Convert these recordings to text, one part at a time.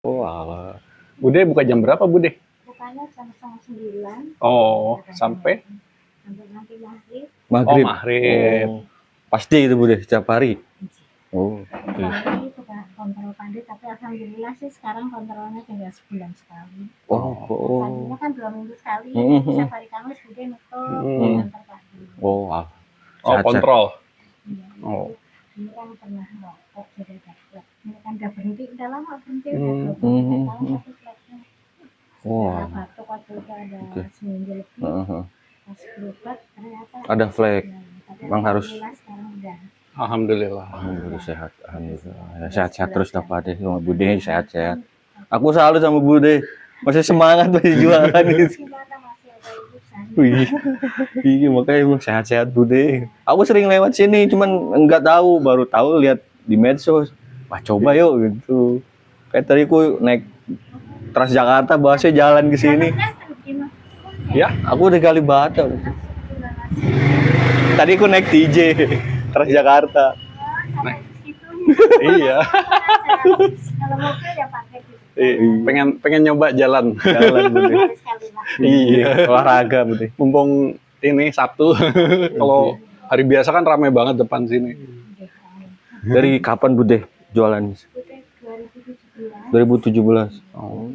Oh, alah. Bude buka jam berapa, Bude? Bukanya jam 8:30. Oh, sampai Sampai nanti maghrib. maghrib. Maghrib. Oh, pasti itu Bude setiap hari. Oh, Kami suka kontrol pandi, tapi alhamdulillah sih sekarang kontrolnya tinggal sebulan sekali. Tadinya kan 2 minggu sekali. Setiap hari Kamis Bude nutup antar pagi. Oh, Oh, sehat-sehat. kontrol. Iya. Oh. Ini kan pernah rokok jadi dapat. Ini kan udah berhenti, udah lama berhenti, udah 20 tahun tapi flagnya. Setelah batuk waktu itu ada seminggu lebih. Pas berobat ternyata Ada flag. Emang harus. Sekarang udah. Alhamdulillah. Alhamdulillah sehat. Alhamdulillah. Ya, sehat-sehat terus lah Pak Ade. Sama Bude sehat-sehat. Aku salut sama Bude. Masih semangat masih jualan gitu. Gimana masih ada urusan? Wih, iya makanya emang sehat-sehat Bude. Aku sering lewat sini, cuman nggak tahu, baru tahu lihat di medsos. Wah coba yuk gitu. Kayak tadi aku naik Transjakarta, bahasnya jalan ke sini. Ya, Aku udah Kalibata. Tadi aku naik TJ Transjakarta. Nah. Iya. Kalau mobil ya pakai gitu. Pengen nyoba jalan. Jalan Bude. Sekali lah. Iya. Olahraga Bude. Mumpung ini Sabtu. Kalau hari biasa kan ramai banget depan sini. Dari kapan Bude jualan? 2017. Oh.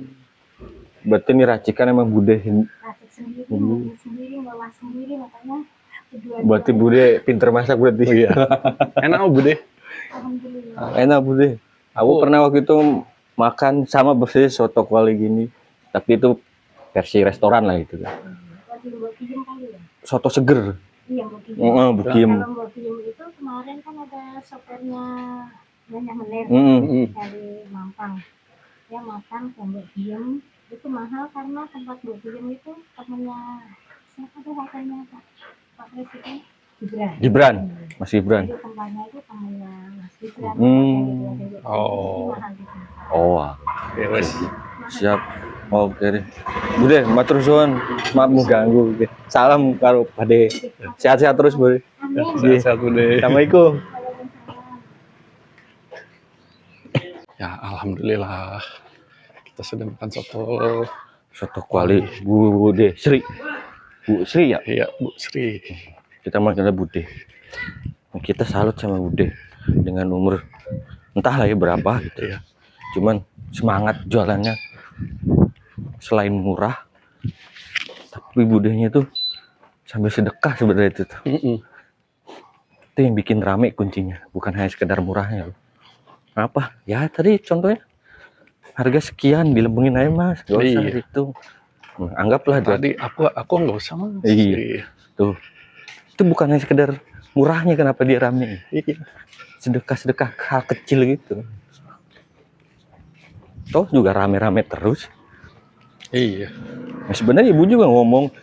Berarti ini racikan emang Bude. Racik sendiri, mobil sendiri, ngolah sendiri, makanya Berarti Bude pinter masak berarti. Iya. Enak Bude. alhamdulillah. Enak Bude. Aku pernah waktu itu makan sama persis soto kuali gini. Tapi itu versi restoran lah itu. Buat diem kali ya? Soto seger. Iya, buat diem. Bukim. Kalau buat diem itu kemarin kan ada sopirnya Nyonya Menir dari Mampang. Dia makan buat diem itu mahal karena tempat buat diem itu temennya siapa tuh hotelnya Pak Presiden Gibran. Mas Gibran. Jadi tempatnya itu temennya Mas Gibran. Oh. Mahal di tempat. Oh, Ya wes. siap. Oke deh. Bude, matur suwun. Maaf mengganggu. Salam karo Pade. Sehat-sehat terus, Bude. Amin. Sehat Bude. Assalamualaikum. Ya, alhamdulillah. Kita sudah makan soto. Soto kuali Bude Sri. Bu Sri ya? Iya, Bu Sri. Kita manggilnya Bude. Kita salut sama Bude dengan umur entahlah ya berapa gitu ya. Cuman semangat jualannya selain murah, tapi Budenya tuh sambil sedekah sebenarnya itu. Itu yang bikin rame kuncinya, bukan hanya sekedar murahnya loh. Apa? Ya tadi contohnya harga sekian dilembungin aja Mas, gak usah gitu. Anggaplah tadi aku nggak usah Mas. Iya. Tuh. Itu bukan hanya sekedar murahnya kenapa dia rame. Sedekah-sedekah hal kecil gitu. Toh juga rame-rame terus. Iya. Nah, sebenarnya ibu juga ngomong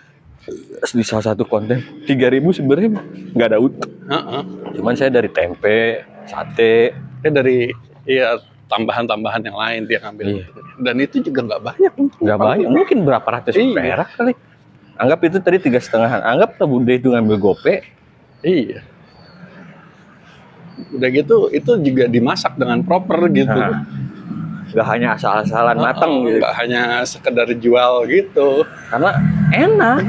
di salah satu konten 3.000 sebenarnya nggak ada utuh. Cuman saya dari tempe, sate, dari tambahan-tambahan yang lain dia ngambil. Iya. Dan itu juga nggak banyak. Nggak banyak, mungkin berapa ratus perak kali. Anggap itu tadi 3,5. Anggap Bude itu ngambil gope. Iya. Udah gitu itu juga dimasak dengan proper gitu. Nggak hanya asal-asalan matang gitu. Nggak hanya sekedar jual gitu. Karena enak.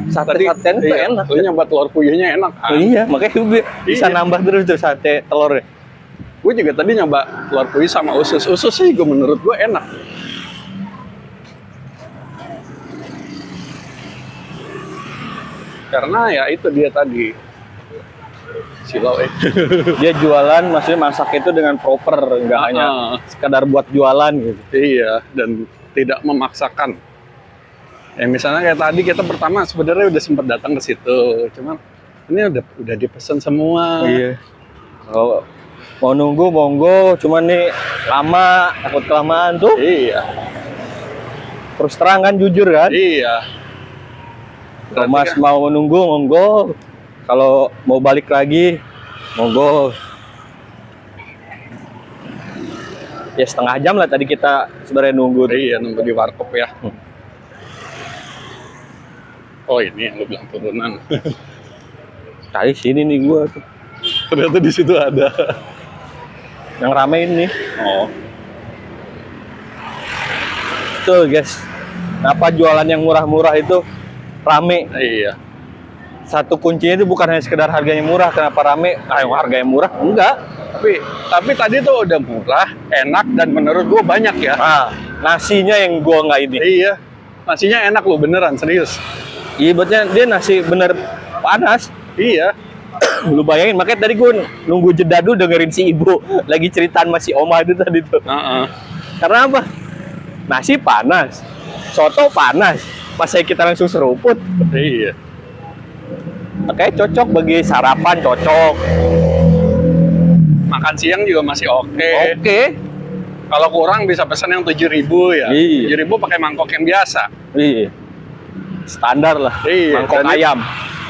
Sate-satean itu enak. Lu nyoba telur puyuhnya enak kan? Iya, makanya gue bisa nambah terus tuh sate telurnya. Gue juga tadi nyoba telur puyuh sama usus. Usus sih gue menurut gue enak. Karena ya itu dia tadi. Silau Dia jualan maksudnya masak itu dengan proper, nggak hanya sekadar buat jualan gitu. Iya, dan tidak memaksakan. Ya misalnya kayak tadi kita pertama sebenarnya udah sempat datang ke situ, cuman ini udah dipesan semua. Iya. Kalau mau nunggu monggo, cuman nih lama, takut kelamaan tuh. Iya. Terus terang kan jujur kan? Iya. Kalau Mas kan mau nunggu monggo. Kalau mau balik lagi monggo. Ya setengah jam lah tadi kita sebenarnya nunggu. Iya, nunggu di warkop ya. Oh ini yang lu bilang turunan. Tadi sini nih gua tuh. Ternyata di situ ada. Yang rame ini. Oh. Betul guys. Kenapa jualan yang murah-murah itu rame? Iya. Satu kuncinya itu bukan hanya sekedar harganya murah. Kenapa rame? Harganya murah? Enggak. Tapi tadi tuh udah murah, enak, dan menurut gua banyak ya. Nah, nasinya yang gua nggak ini. Iya. Nasinya enak loh, beneran, serius. Iya, buatnya dia nasi bener panas. Iya. Lu bayangin, makanya tadi gue nunggu jeda dulu dengerin si ibu lagi ceritaan sama si oma itu tadi tuh. Heeh. Karena apa? Nasi panas, soto panas, pas kita langsung seruput. Iya. Makanya cocok bagi sarapan, cocok. Makan siang juga masih oke. Oke. Kalau kurang bisa pesan yang 7.000 ya. Iya. 7.000 pakai mangkok yang biasa. Iya. Standar lah, Iya, mangkok dan ayam.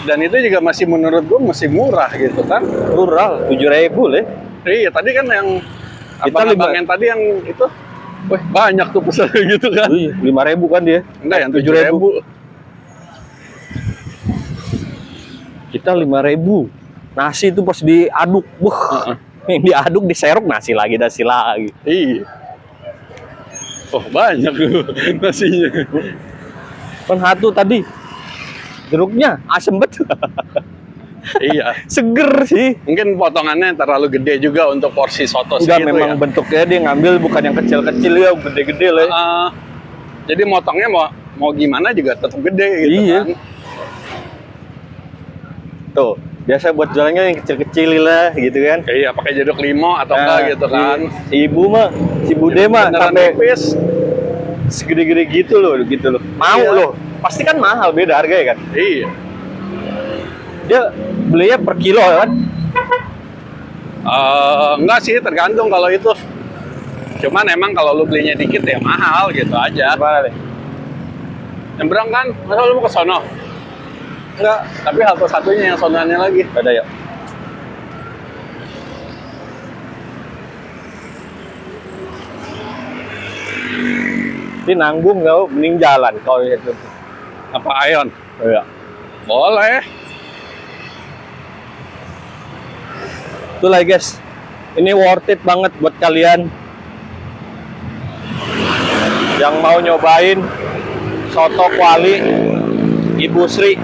Dan itu juga masih menurut gua masih murah gitu kan. Rural, 7.000 leh. Iya, tadi kan yang Kita abang-abang yang tadi yang itu, wah banyak tuh pesan gitu kan. Iya, 5.000 kan dia. Enggak, yang 7.000. Kita 5.000. Nasi itu pas diaduk, wah. Yang diaduk diserok nasi lagi. Iya. Oh, banyak tuh nasinya. Kan satu tadi jeruknya asem betul. Iya. Seger sih. Mungkin potongannya terlalu gede juga untuk porsi soto Enggak, segitu memang ya. bentuknya dia ngambil bukan yang kecil-kecil ya, gede-gede lah. Jadi motongnya mau gimana juga tetap gede gitu Iya. kan. Tuh, biasa buat jualannya yang kecil-kecil lah gitu kan. Iya, pakai jeruk limau atau enggak gitu kan. Si ibu mah, si bude mah Beneran sampai tipis. segede-gede gitu loh. Mau Iya. loh. Pasti kan mahal, beda harganya kan. Iya. Dia belinya per kilo kan. Enggak sih, tergantung kalau itu. Cuman emang kalau lu belinya dikit ya mahal gitu aja. Gimana deh? Nyebrang kan? Masa lu mau ke sono? Enggak, tapi halte satunya yang sonoannya lagi. Ada ya. Ini nanggung nggak, mending jalan kalau itu. Apa Ayon? Iya. Boleh. Itulah guys, ini worth it banget buat kalian yang mau nyobain soto kuali Ibu Sri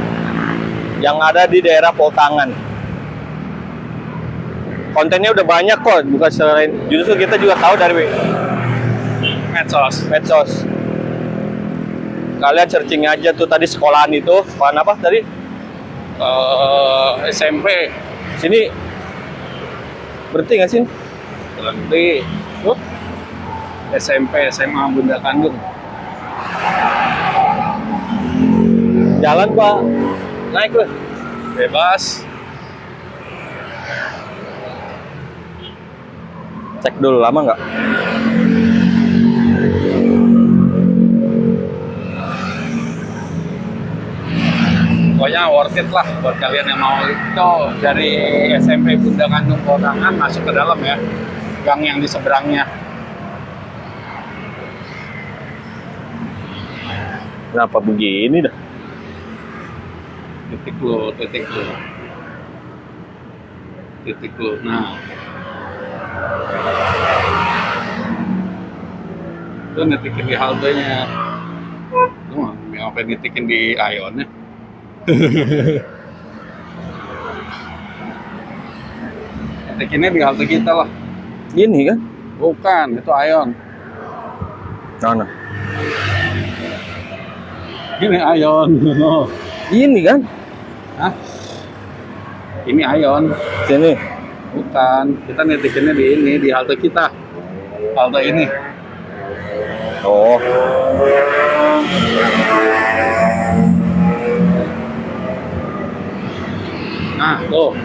yang ada di daerah Poltangan. Kontennya udah banyak kok, bukan selain justru kita juga tahu dari medsos. Kalian searching aja tuh tadi sekolahan itu, sekolahan apa tadi? SMP. Sini berhenti nggak sih? Berhenti. SMP, SMA Bunda Kandung. Jalan Pak, naik lah. Bebas. Cek dulu lama nggak? Pokoknya worth it lah buat kalian yang mau itu dari SMP Bunda Kandung Poltangan masuk ke dalam ya. Gang yang di seberangnya. Kenapa begini dah? Titik lu. Nah. Itu netikin di haltenya. Lu mah ngapain netikin di Aionnya? Netikinnya di halte kita lah. Gini kan? Bukan, itu Aion. Mana? Ini Aion. Ini kan? Hah? Ini Aion. Sini. Bukan, kita netikinnya di ini, di halte kita. Halte ini. Oh. Nah, tuh.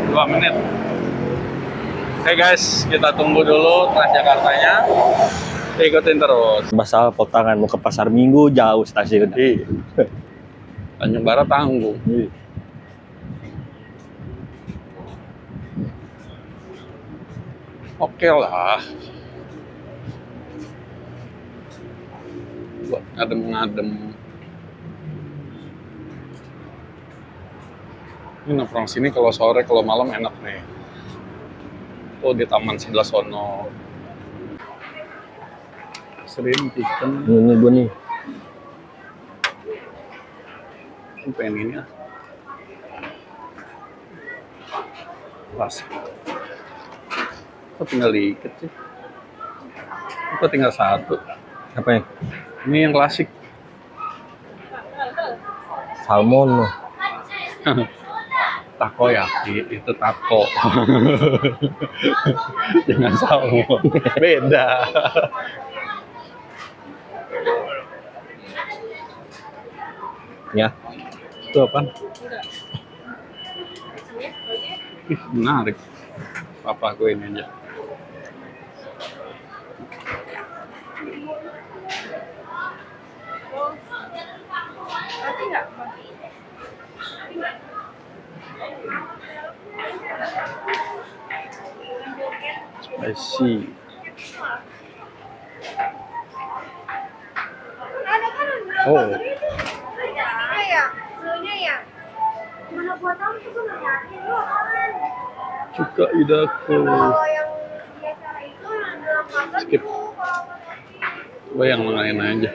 Dua menit. Oke guys, kita tunggu dulu Transjakartanya. Ikutin terus. Masalah Poltangan mau ke Pasar Minggu jauh stasiun. Iya. Tanjung Barat tanggung. Oke lah. Buat ngadem-ngadem. Ini nongkrong sini kalau sore, kalau malam enak nih. Oh, di taman sebelah sono. Shrimp chicken. Ini gue nih. Aku pengen ini ya. Pas. Kok tinggal dikit sih? Kok tinggal satu? Apa ya? Ini yang klasik. Salmon. Takoyaki itu taco. Jangan salmon. Beda. Ya. Itu apa? Ih, menarik. Papa aku ini aja. Spicy. Oh, Mana buat kamu tuh gue yakin lu apaan? juga idaku. Kalau yang biasa itu yang dalam makan Skip. itu Gue yang lain aja.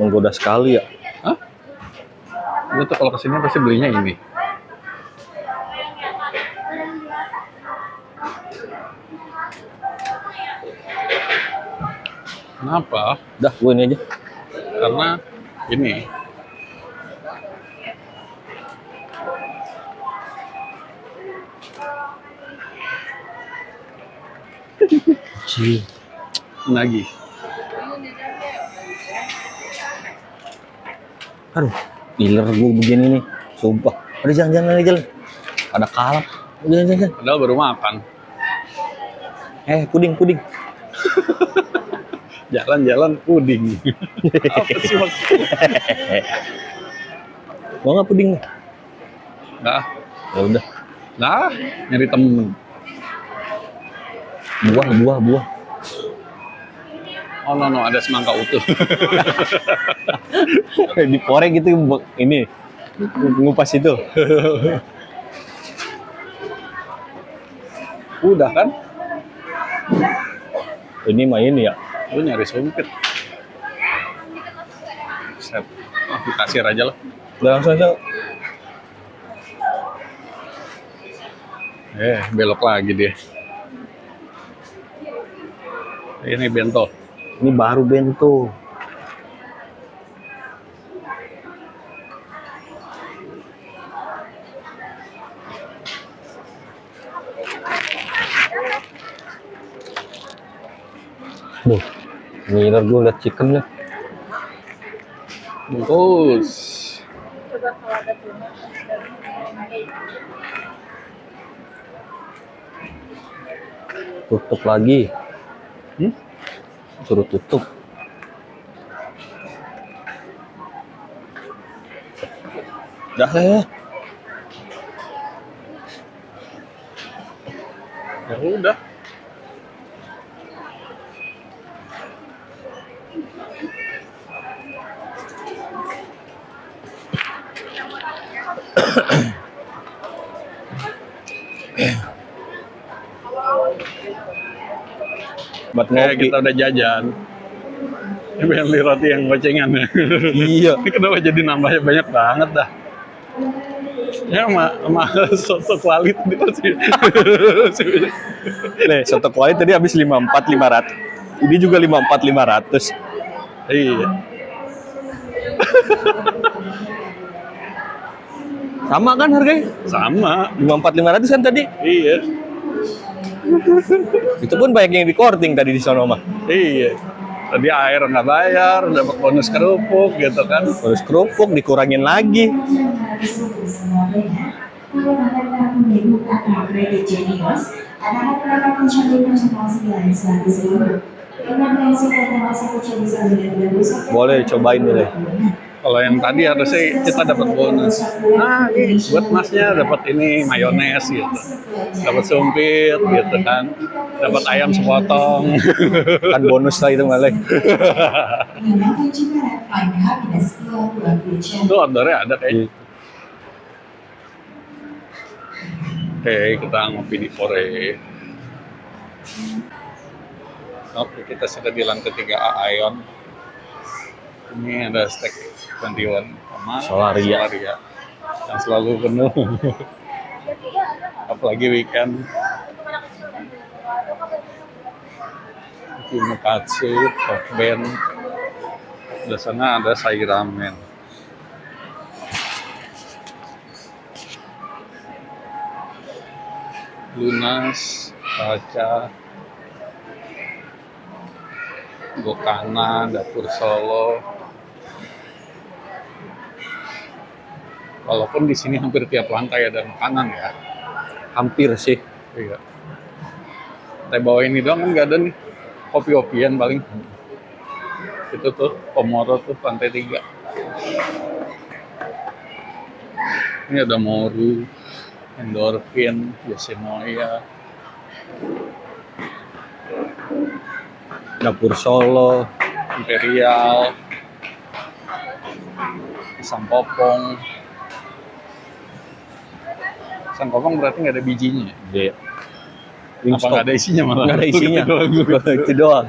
Menggoda sekali ya. Hah? Gue tuh kalau kesini pasti belinya ini. Kenapa? Dah, gue ini aja. Karena ini. Cih. Nagi. Aduh, giler gue begini nih. Sumpah. Ada jangan-jangan aja. Ada kalap. Jangan. Padahal baru makan. Puding. Jalan-jalan puding. Apa sih maksudnya? Mau nggak puding? Nah, Ya udah. nah, nyari temen. Buah. Oh no, ada semangka utuh. Diporeng gitu ini ngupas itu. Udah kan? Ini main ya. Lu nyari sumpit. Set. Oh, di kasir aja lah. Langsung aja. Belok lagi dia. Ini bento. Ini baru bento. Duh, ngiler gue liat chicken nih. Bungkus. Tutup lagi. Suruh tutup. Dah ya. Ya udah. Buat ngopi. Kita udah jajan. Ini beli roti yang gocengan ya. Iya. Ini kenapa jadi nambahnya banyak banget dah. Ya sama soto kuali tadi pasti. Nih, soto kuali tadi habis 54.500. Ini juga 54.500. Iya. Sama kan harganya? Sama. 54.500 kan tadi? Iya. Itu pun banyak yang di korting tadi di sono mah. Iya. Tadi air nggak bayar, dapat bonus kerupuk gitu kan. Terus kerupuk dikurangin lagi. Boleh cobain deh. Kalau yang tadi harusnya kita dapat bonus. Nah, ini buat masnya dapat ini mayones gitu. Dapat sumpit gitu kan. Dapat ayam sepotong. Kan bonus lah itu malah. Itu ordernya ada kayak. Oke, kita ngopi di Fore. Oke, kita sudah di lantai 3A Ion. Ini ada steak 21 sama Solaria. yang selalu penuh. Apalagi weekend. Kimukatsu, Hokben. Di sana ada Sai Ramen. Lunas, Kaca, Gokana, Dapur Solo. Walaupun di sini hampir tiap lantai ada makanan ya. Hampir sih. Iya. Lantai bawah ini doang kan nggak ada nih. Kopi-kopian paling. Itu tuh Komoro tuh lantai 3. Ini ada Moru, Endorphin, Yoshinoya, Dapur Solo. Imperial, Sampopong. Sampopong berarti nggak ada bijinya ya? Iya. Apa nggak ada isinya malah? Nggak ada isinya. Itu doang. Itu doang.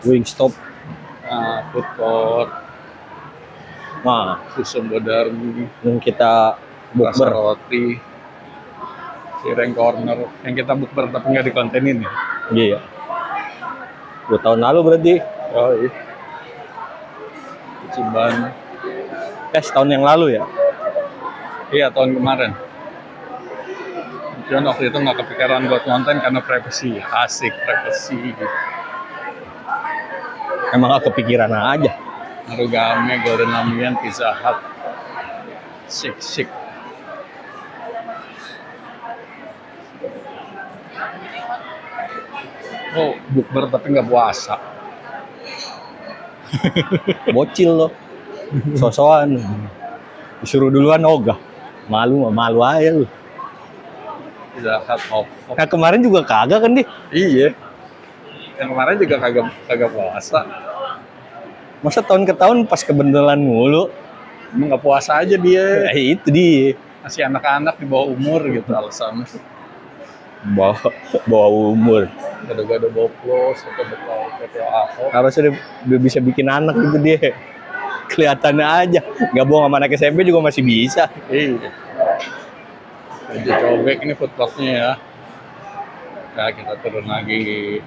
Wingstop. Nah, food court, Nah, Susun Bodarmi, yang kita Rasa bukber. Roti, Cireng Corner. Yang kita bukber tapi nggak dikontenin ya? Iya. 2 tahun lalu berarti. Oh iya. Ciban. Setahun yang lalu ya. Iya, tahun kemarin. Cuman waktu itu nggak kepikiran buat konten karena privacy. Asik, privacy. Emang gak kepikiran aja. Marugame, Golden Lamian, Pizza Hut. Sik. Oh, bukber tapi nggak puasa. Bocil loh. Sosokan. Disuruh duluan ogah. Malu aja lu. Pizza Hut, hop. Nah kemarin juga kagak kan deh. Iya. Yang kemarin juga kagak puasa. Masa tahun ke tahun pas kebeneran mulu. Emang nggak puasa aja dia. Itu dia. Masih anak-anak di bawah umur gitu alasannya. Bawa umur. Gado-gado boplos, atau Ahok. Harusnya dia bisa bikin anak gitu dia. Kelihatannya aja. Gak bohong sama anak SMP juga masih bisa. Iya. Jadi cobek ini food court-nya ya. Nah, kita turun lagi.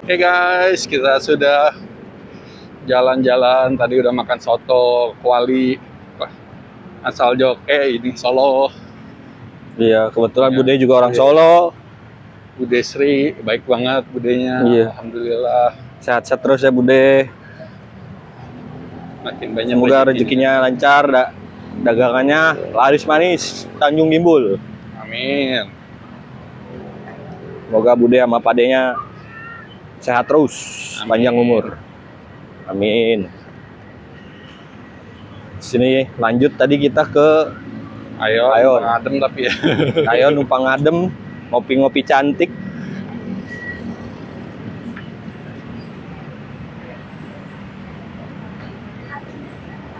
Oke guys, kita sudah jalan-jalan. Tadi udah makan soto kuali asal Joke ini Solo. Iya, kebetulan Ya, Bude juga orang iya. Solo. Bude Sri, baik banget budenya. Iya. Alhamdulillah. Sehat-sehat terus ya Bude. Makin banyak Semoga rezekinya. rezekinya lancar, dagangannya laris manis, Tanjung Gimbul. Amin. Semoga Bude sama padenya sehat terus, Amin. panjang umur. Amin. Sini lanjut tadi kita ke Ayo, adem tapi ya. Ayo numpang adem, ngopi-ngopi cantik.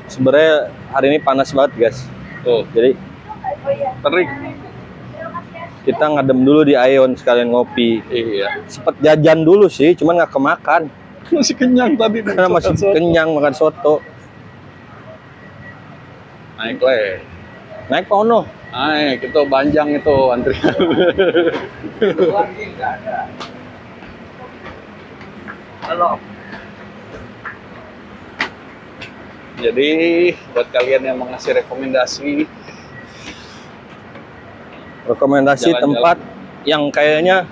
Sebenarnya hari ini panas banget guys. Tuh, Jadi terik. kita ngadem dulu di Ion sekalian ngopi. Iya. Sempet jajan dulu sih, cuman nggak kemakan. Masih kenyang tadi. Karena masih kenyang makan soto. Naik le. Naik Pono. Naik, itu panjang itu antrian. Halo. Jadi buat kalian yang mau ngasih rekomendasi Rekomendasi Jalan-jalan. tempat yang kayaknya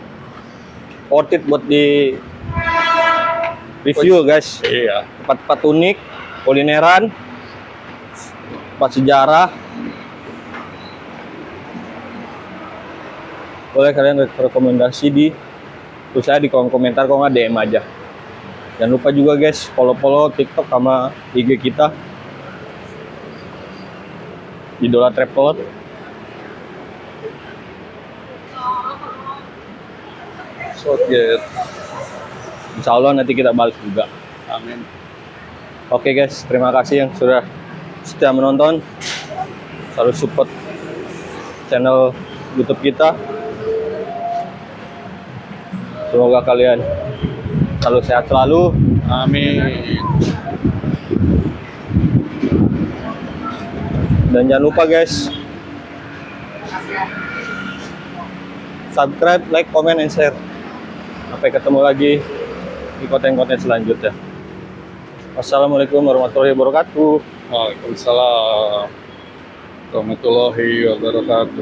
worth it buat di review guys. iya, Tempat-tempat unik, kulineran, tempat sejarah. Boleh kalian rekomendasi di tulis saya di kolom komentar, kalau nggak DM aja. Jangan lupa juga guys follow TikTok sama IG kita Idola Travel. Shotgate. Insya Allah nanti kita balik juga. Amin. Oke guys, terima kasih yang sudah setia menonton, selalu support channel YouTube kita. Semoga kalian selalu sehat selalu. Amin. Dan jangan lupa guys, subscribe, like, comment, and share. Sampai ketemu lagi di konten-konten selanjutnya. Wassalamualaikum warahmatullahi wabarakatuh. Waalaikumsalam warahmatullahi wabarakatuh.